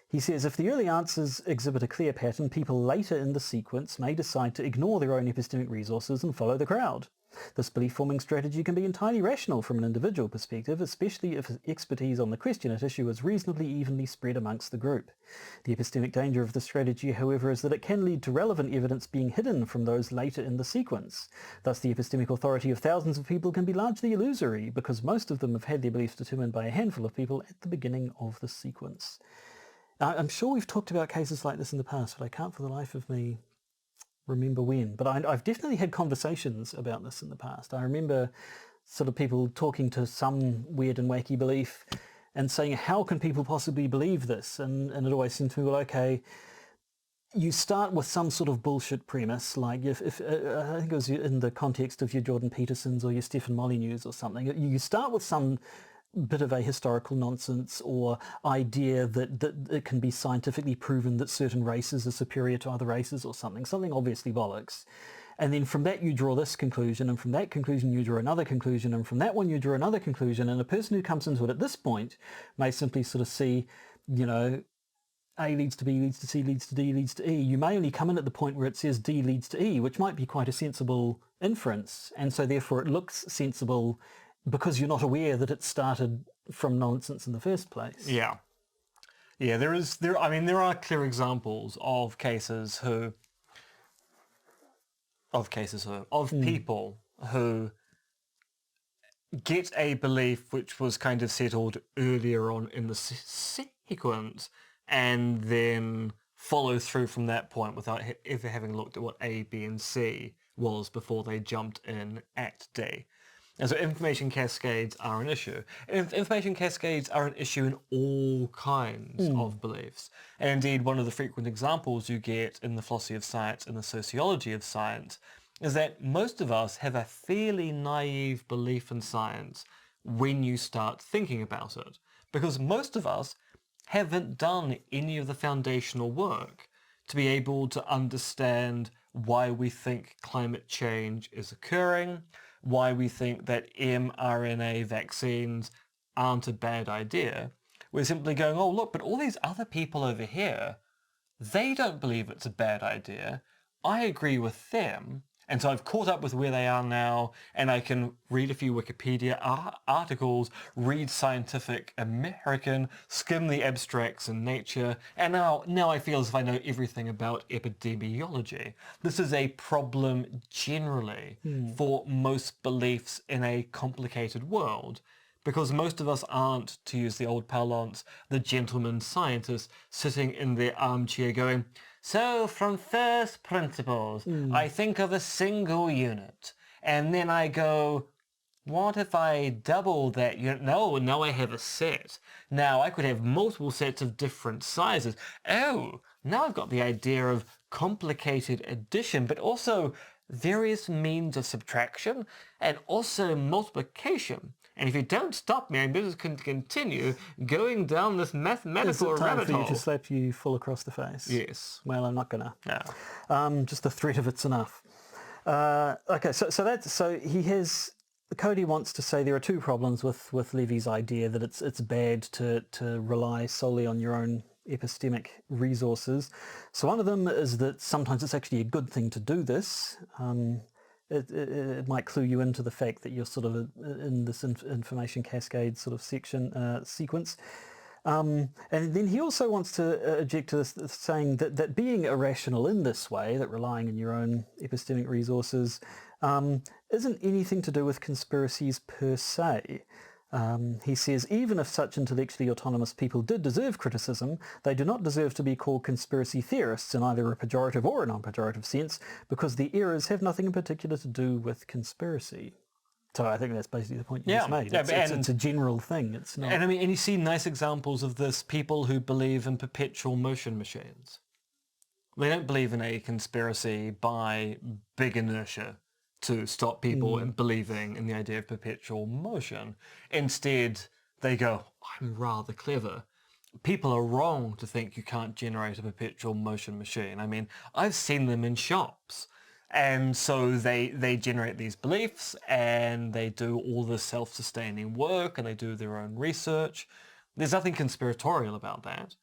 He says, if the early answers exhibit a clear pattern, people later in the sequence may decide to ignore their own epistemic resources and follow the crowd. This belief-forming strategy can be entirely rational from an individual perspective, especially if expertise on the question at issue is reasonably evenly spread amongst the group. The epistemic danger of the strategy, however, is that it can lead to relevant evidence being hidden from those later in the sequence. Thus, the epistemic authority of thousands of people can be largely illusory, because most of them have had their beliefs determined by a handful of people at the beginning of the sequence. I'm sure we've talked about cases like this in the past, but I can't for the life of me remember when. But I've definitely had conversations about this in the past. I remember sort of people talking to some weird and wacky belief and saying, how can people possibly believe this? And it always seemed to me, well, okay, you start with some sort of bullshit premise, like if I think it was in the context of your Jordan Petersons or your Stephen Molyneux or something. You start with some bit of a historical nonsense or idea that it can be scientifically proven that certain races are superior to other races or something obviously bollocks. And then from that you draw this conclusion, and from that conclusion you draw another conclusion, and from that one you draw another conclusion, and a person who comes into it at this point may simply sort of see, A leads to B, leads to C, leads to D, leads to E. You may only come in at the point where it says D leads to E, which might be quite a sensible inference, and so therefore it looks sensible because you're not aware that it started from nonsense in the first place. Yeah. Yeah, there are clear examples of people who get a belief which was kind of settled earlier on in the sequence and then follow through from that point without ever having looked at what A, B, and C was before they jumped in at D. And so information cascades are an issue. And information cascades are an issue in all kinds of beliefs. And indeed, one of the frequent examples you get in the philosophy of science and the sociology of science is that most of us have a fairly naive belief in science when you start thinking about it. Because most of us haven't done any of the foundational work to be able to understand why we think climate change is occurring, why we think that mRNA vaccines aren't a bad idea. We're simply going, oh look, but all these other people over here, they don't believe it's a bad idea. I agree with them. And so I've caught up with where they are now, and I can read a few Wikipedia articles, read Scientific American, skim the abstracts in Nature, and now I feel as if I know everything about epidemiology. This is a problem generally for most beliefs in a complicated world, because most of us aren't, to use the old parlance, the gentleman scientists sitting in their armchair going, so from first principles, I think of a single unit, and then I go, what if I double that unit? No, now I have a set. Now I could have multiple sets of different sizes. Oh, now I've got the idea of complicated addition, but also various means of subtraction and also multiplication. And if you don't stop me, I'm just going to continue going down this Is mathematical it time rabbit for you hole. to slap you full across the face? Yes. Well, I'm not gonna. No. Just the threat of it's enough. Okay, so he has. Coady wants to say there are two problems with Levy's idea, that it's bad to rely solely on your own epistemic resources. So one of them is that sometimes it's actually a good thing to do this. It might clue you into the fact that you're sort of in this information cascade sort of sequence. And then he also wants to object to this, saying that being irrational in this way, that relying on your own epistemic resources, isn't anything to do with conspiracies per se. He says, even if such intellectually autonomous people did deserve criticism, they do not deserve to be called conspiracy theorists in either a pejorative or a non-pejorative sense, because the errors have nothing in particular to do with conspiracy. So I think that's basically the point you just made. It's a general thing. It's not. And you see nice examples of this, people who believe in perpetual motion machines. They don't believe in a conspiracy by big inertia to stop people in believing in the idea of perpetual motion. Instead, they go, I'm rather clever. People are wrong to think you can't generate a perpetual motion machine. I mean, I've seen them in shops. And so they generate these beliefs, and they do all this self-sustaining work, and they do their own research. There's nothing conspiratorial about that.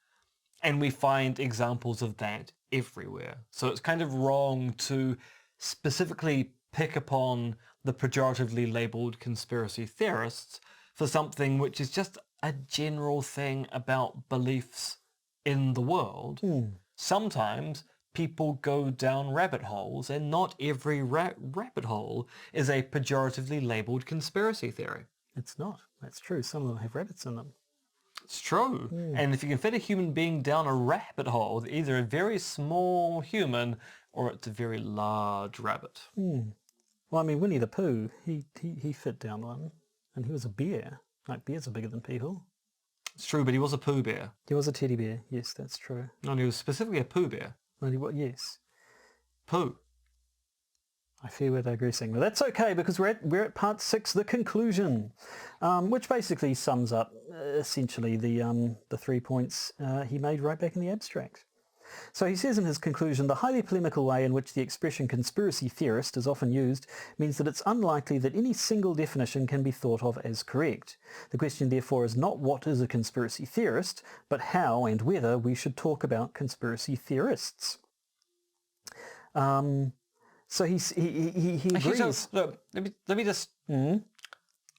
And we find examples of that everywhere. So it's kind of wrong to specifically pick upon the pejoratively labeled conspiracy theorists for something which is just a general thing about beliefs in the world. Sometimes people go down rabbit holes, and not every rabbit hole is a pejoratively labeled conspiracy theory. It's not. That's true. Some of them have rabbits in them. It's true. And if you can fit a human being down a rabbit hole, it's either a very small human or it's a very large rabbit. Well, I mean, Winnie the Pooh, he fit down one, and he was a bear. Like, bears are bigger than people. It's true, but he was a Pooh bear. He was a teddy bear. Yes, that's true. No, he was specifically a Pooh bear. Yes. Pooh. I fear we're digressing, but that's okay, because we're at part 6, the conclusion, which basically sums up essentially the 3 points he made right back in the abstract. So he says in his conclusion, the highly polemical way in which the expression conspiracy theorist is often used means that it's unlikely that any single definition can be thought of as correct. The question therefore is not what is a conspiracy theorist, but how and whether we should talk about conspiracy theorists. So he agrees. Actually, so, look, let me just... It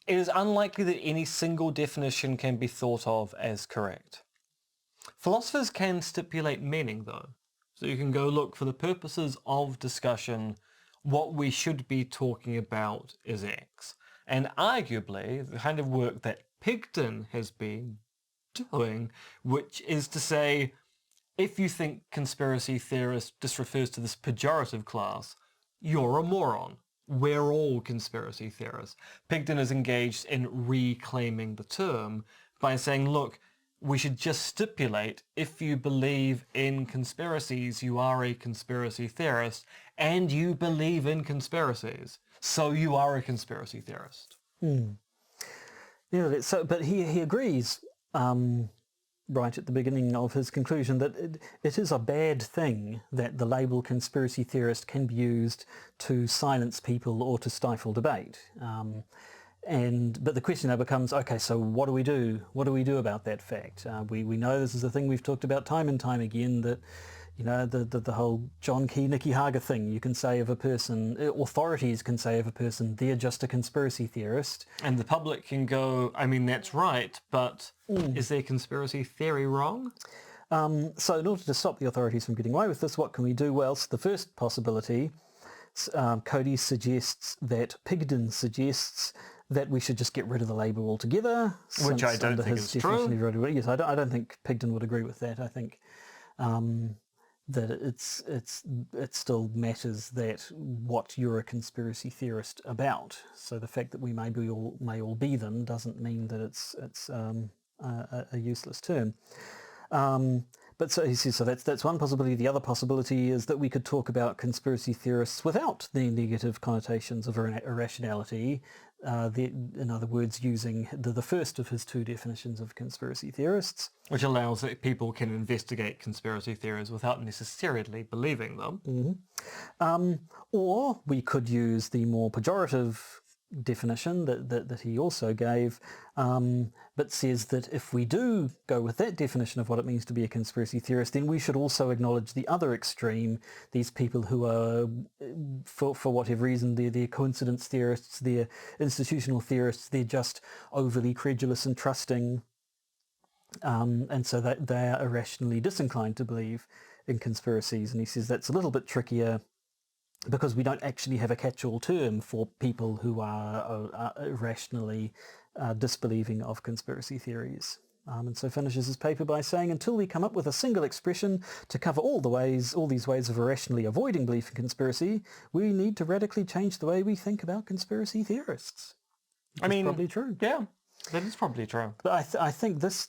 is unlikely that any single definition can be thought of as correct. Philosophers can stipulate meaning, though. So you can go look, for the purposes of discussion, what we should be talking about is X. And arguably, the kind of work that Pigden has been doing, which is to say, if you think conspiracy theorist just refers to this pejorative class, you're a moron. We're all conspiracy theorists. Pigden is engaged in reclaiming the term by saying, look, we should just stipulate if you believe in conspiracies, you are a conspiracy theorist, and you believe in conspiracies, so you are a conspiracy theorist. Yeah, so, but he agrees right at the beginning of his conclusion that it is a bad thing that the label conspiracy theorist can be used to silence people or to stifle debate. But the question now becomes, okay, so what do we do? What do we do about that fact? We know this is a thing we've talked about time and time again, that, you know, the whole John Key, Nikki Hager thing. You can say of a person, authorities can say of a person, they're just a conspiracy theorist. And the public can go, I mean, that's right, but is their conspiracy theory wrong? So in order to stop the authorities from getting away with this, what can we do? Well, the first possibility, Coady suggests that Pigden suggests that we should just get rid of the label altogether. Which I don't think is true. Yes, I don't think Pigden would agree with that. I think that it still matters that what you're a conspiracy theorist about. So the fact that we may all be them doesn't mean that it's a useless term. But so he says, so that's one possibility. The other possibility is that we could talk about conspiracy theorists without the negative connotations of irrationality. In other words, using the first of his two definitions of conspiracy theorists. Which allows that people can investigate conspiracy theories without necessarily believing them. Or we could use the more pejorative definition that he also gave, but says that if we do go with that definition of what it means to be a conspiracy theorist, then we should also acknowledge the other extreme, these people who are, for whatever reason, they're coincidence theorists, they're institutional theorists, they're just overly credulous and trusting, and so that they are irrationally disinclined to believe in conspiracies. And he says that's a little bit trickier because we don't actually have a catch-all term for people who are irrationally disbelieving of conspiracy theories. And so finishes his paper by saying, until we come up with a single expression to cover all these ways of irrationally avoiding belief in conspiracy, we need to radically change the way we think about conspiracy theorists. That's probably true. Yeah, that is probably true. But I think this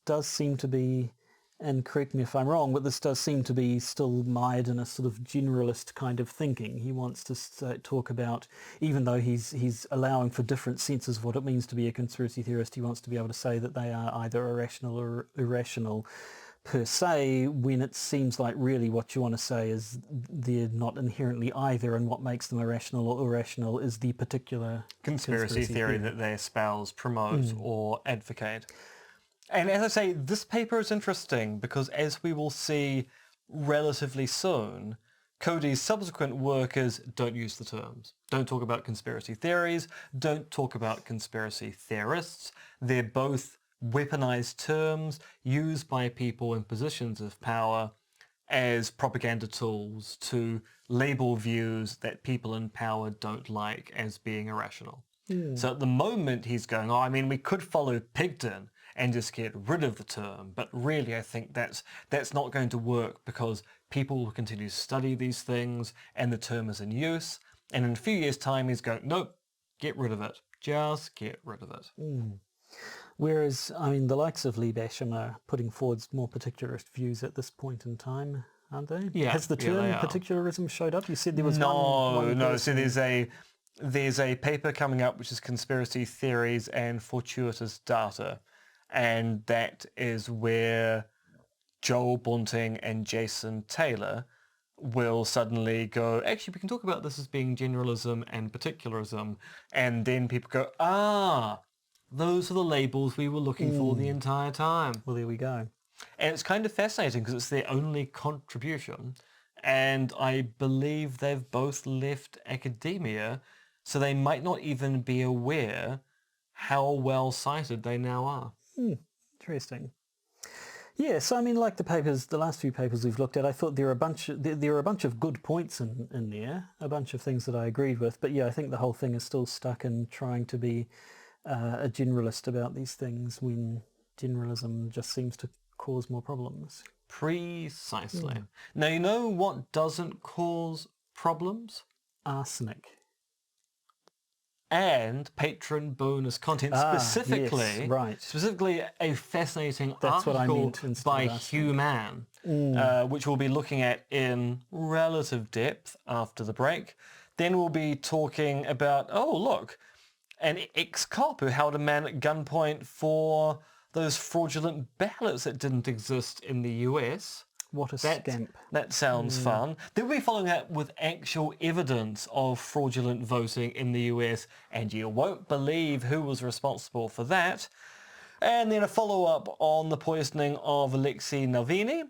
does seem to be, and correct me if I'm wrong, but this does seem to be still mired in a sort of generalist kind of thinking. He wants to talk about, even though he's allowing for different senses of what it means to be a conspiracy theorist, he wants to be able to say that they are either irrational or irrational per se, when it seems like really what you want to say is they're not inherently either, and what makes them irrational or irrational is the particular conspiracy theory that they espouse, promote, or advocate. And as I say, this paper is interesting because, as we will see relatively soon, Coady's subsequent work is don't use the terms. Don't talk about conspiracy theories. Don't talk about conspiracy theorists. They're both weaponized terms used by people in positions of power as propaganda tools to label views that people in power don't like as being irrational. So at the moment he's going, we could follow Pigden and just get rid of the term, but really I think that's not going to work because people will continue to study these things and the term is in use, and in a few years' time he's going, nope, get rid of it. Just get rid of it. Whereas, the likes of Lee Basham are putting forward more particularist views at this point in time, aren't they? Yeah. Has the term particularism showed up? You said there was one person. So there's a paper coming up which is Conspiracy Theories and Fortuitous Data. And that is where Joel Bunting and Jason Taylor will suddenly go, actually, we can talk about this as being generalism and particularism. And then people go, those are the labels we were looking for the entire time. Well, there we go. And it's kind of fascinating because it's their only contribution. And I believe they've both left academia, so they might not even be aware how well cited they now are. Interesting. Yeah, so like the last few papers we've looked at, I thought there are a bunch of good points in there, a bunch of things that I agreed with. But yeah, I think the whole thing is still stuck in trying to be a generalist about these things when generalism just seems to cause more problems. Precisely. Now, you know what doesn't cause problems? Arsenic. And patron bonus content, specifically, yes, right. Specifically a fascinating That's article by Human, which we'll be looking at in relative depth after the break. Then we'll be talking about, an ex-cop who held a man at gunpoint for those fraudulent ballots that didn't exist in the US. What a scamp. That sounds fun. Then we'll be following that with actual evidence of fraudulent voting in the US, and you won't believe who was responsible for that. And then a follow-up on the poisoning of Alexei Navalny,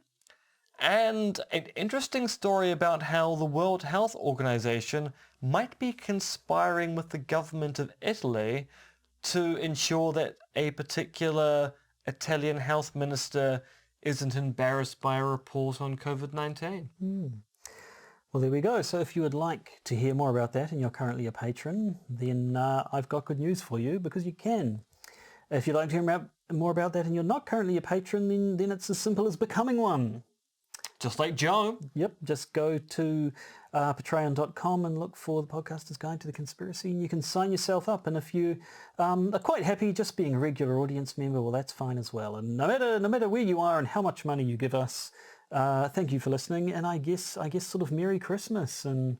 and an interesting story about how the World Health Organization might be conspiring with the government of Italy to ensure that a particular Italian health minister isn't embarrassed by a report on COVID-19. Well, there we go. So if you would like to hear more about that and you're currently a patron, then I've got good news for you, because you can. If you'd like to hear more about that and you're not currently a patron, then it's as simple as becoming one. Just like Joe. Yep, just go to patreon.com and look for the Podcaster's Guide to the Conspiracy, and you can sign yourself up. And if you are quite happy just being a regular audience member, well, that's fine as well. And no matter where you are and how much money you give us, thank you for listening. And I guess sort of Merry Christmas and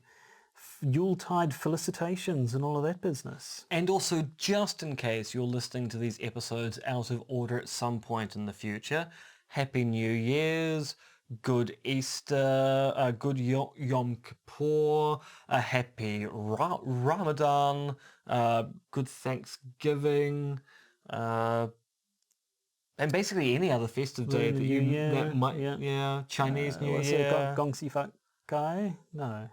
Yuletide felicitations and all of that business. And also, just in case you're listening to these episodes out of order at some point in the future, Happy New Year's, good Easter, good Yom Kippur, a happy Ramadan, good Thanksgiving, and basically any other festive day that you that might, Chinese New Year. Gong Si Fat Kai? No.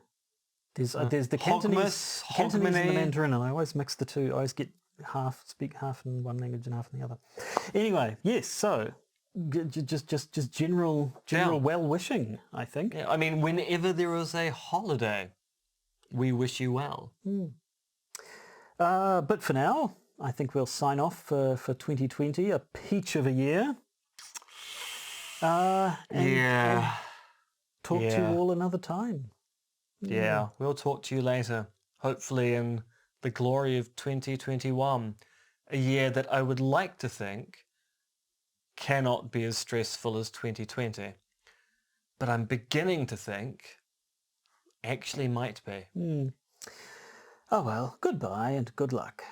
There's the Cantonese and the Mandarin, and I always mix the two. I always speak half in one language and half in the other. Anyway, yes, so just general well-wishing, I think. Yeah, I mean, whenever there is a holiday, we wish you well. But for now, I think we'll sign off for 2020, a peach of a year. And talk to you all another time. Yeah, we'll talk to you later, hopefully in the glory of 2021, a year that I would like to think cannot be as stressful as 2020. But I'm beginning to think actually might be. Oh well, goodbye and good luck.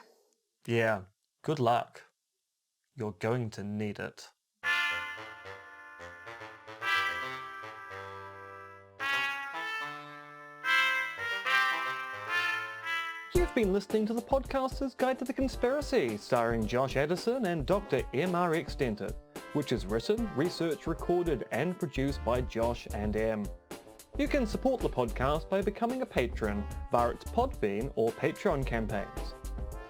Yeah, good luck. You're going to need it. You've been listening to the Podcaster's Guide to the Conspiracy, starring Josh Addison and Dr. M.R. Extended, which is written, researched, recorded and produced by Josh and M. You can support the podcast by becoming a patron via its Podbean or Patreon campaigns.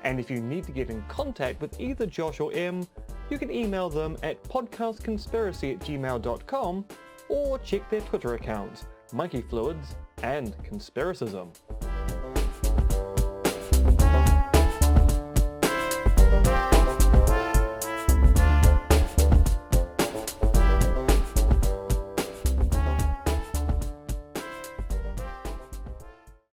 And if you need to get in contact with either Josh or M, you can email them at podcastconspiracy@gmail.com or check their Twitter accounts, Monkey Fluids and Conspiracism.